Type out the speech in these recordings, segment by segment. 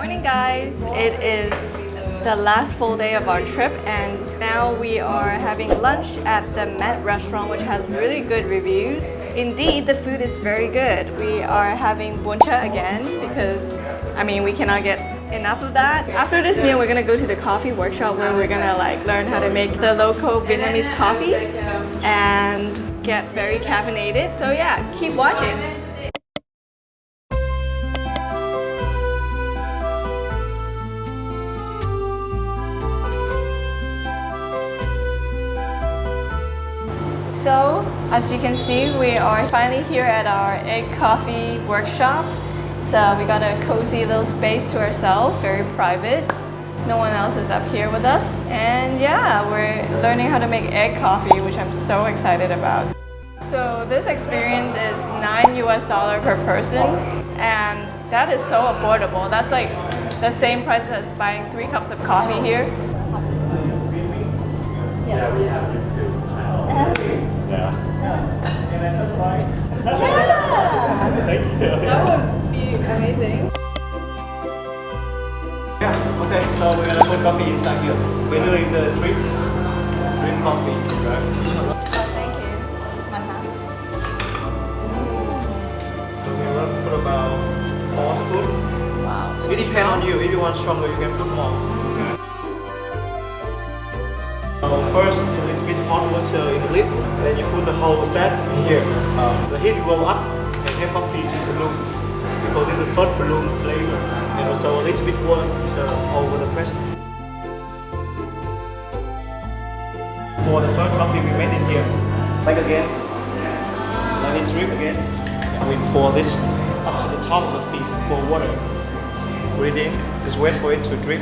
morning, guys. It is the last full day of our trip, and now we are having lunch at the Met restaurant, which has really good reviews. Indeed, the food is very good. We are having buncha again because, we cannot get enough of that. After this meal, we're gonna go to the coffee workshop where we're gonna learn how to make the local Vietnamese coffees and get very caffeinated. So yeah, keep watching. So, as you can see, we are finally here at our egg coffee workshop. So we got a cozy little space to ourselves, very private. No one else is up here with us. And yeah, we're learning how to make egg coffee, which I'm so excited about. So this experience is $9 per person, and that is so affordable. That's like the same price as buying 3 cups of coffee here. Yeah, we have YouTube channel. Yeah. Can I subscribe? Yeah! Thank you. That would be amazing. Yeah, okay, so we're gonna put coffee inside here. Basically it's a drip coffee, right? Oh, thank you. So we're gonna put about 4 spoons. Wow. It depends on you. If you want stronger, you can put more. Okay. So first, a little bit hot water in the lid. Then you put the whole set in here. The heat will go up and have coffee to bloom because it's the first bloom flavor. And also a little bit water over the press. For the first coffee we made in here, like again, let it drip again. And we pour this up to the top of the feet. Pour water. Put it in. Just wait for it to drip.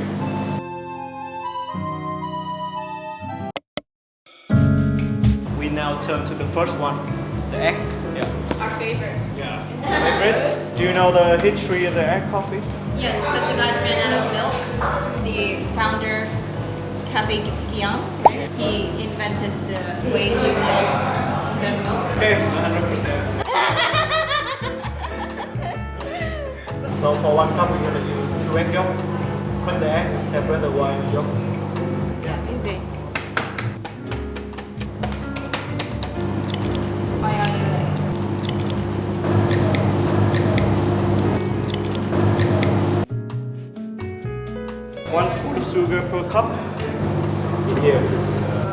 We now turn to the first one, the egg. Yeah. Our favorite. Yeah. Favorite? Do you know the history of the egg coffee? Yes, because you guys ran out of milk. The founder, Cafe Guillaume, he invented the way to use eggs instead of milk. Okay, 100%. So for 1 cup, we're gonna use 2 egg yolk. Crack the egg, separate the white and yolk. Yes, easy. One spoon of sugar per cup in here.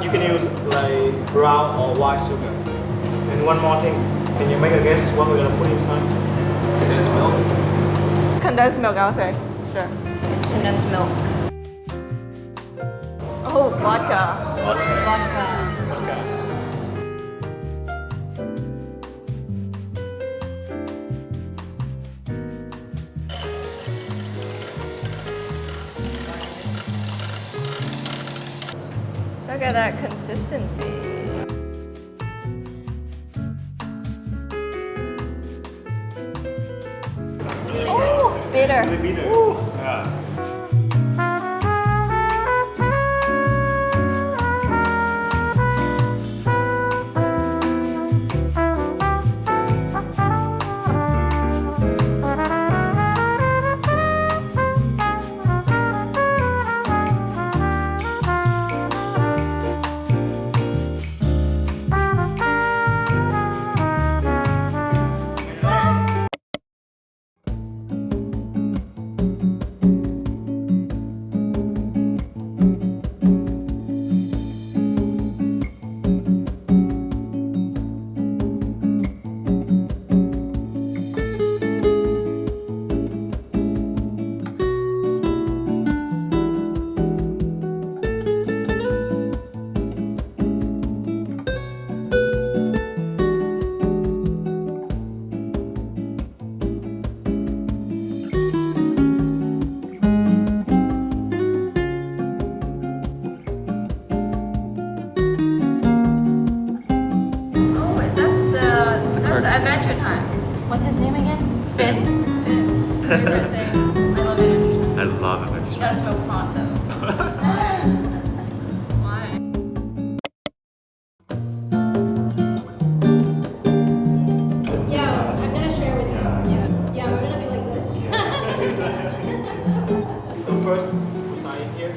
You can use like brown or white sugar. And one more thing, can you make a guess what we're gonna put inside? Condensed milk. Condensed milk, I'll say. Sure. It's condensed milk. Oh, vodka. Vodka. Look at that consistency. Oh, bitter. Really bitter. Ooh. Yeah. Adventure time. What's his name again? Finn? Finn. Favorite thing. I love Adventure time. I love it. You gotta smoke pot though. Why? Yeah, I'm gonna share with you. Yeah, we're gonna be like this. first, put side in here.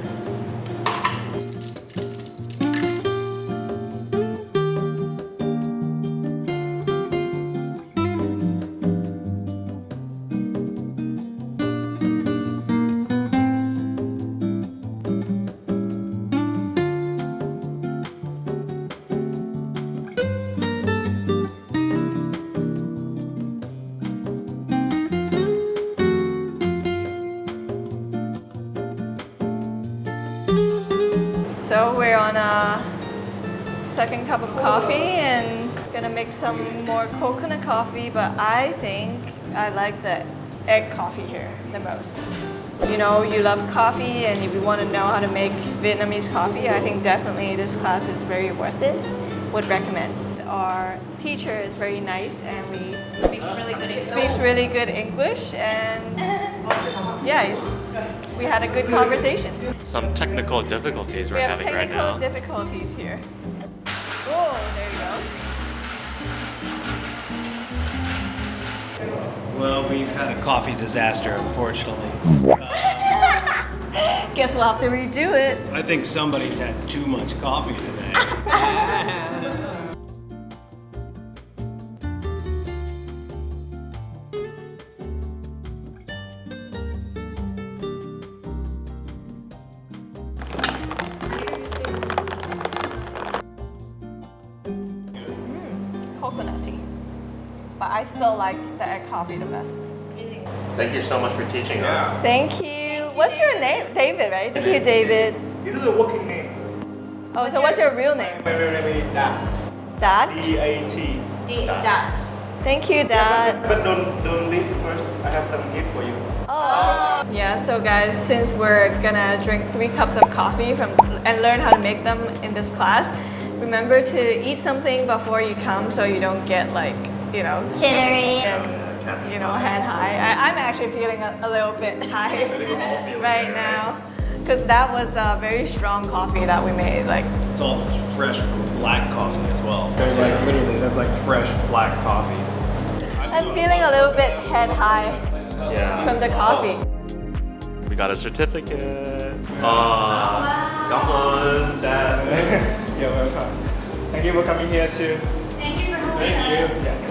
So we're on a second cup of coffee and gonna make some more coconut coffee, but I think I like the egg coffee here the most. You know, you love coffee and if you want to know how to make Vietnamese coffee, I think definitely this class is very worth it. Would recommend. Our teacher is very nice and Speaks really good English. speaks really good English and yeah, we had a good conversation. Some technical difficulties we're We have having right now. technical difficulties here. Whoa, there you go. Well, we've had a coffee disaster, unfortunately. Guess we'll have to redo it. I think somebody's had too much coffee today. Coconutty. But I still like the egg coffee the best. Thank you so much for teaching us. Thank you. What's your name? David, right? Thank you, David. This is a working name. Oh, so what's your real name? Maybe Dat. Dad? D-A-T. Dat. Thank you, Dad. But don't leave first. I have some gift for you. Oh. Yeah, so guys, since we're gonna drink 3 cups of coffee and learn how to make them in this class, remember to eat something before you come so you don't get like, you know, Jittery. and, you know, hand high. I'm actually feeling a little bit high right now because that was a very strong coffee that we made. Like, It's all fresh from black coffee as well. There's like literally, that's like fresh black coffee. I'm feeling a little bit head high Yeah. from the coffee. We got a certificate. Come on, Dad. You're welcome. Thank you for coming here too. Thank you for helping us. Yeah.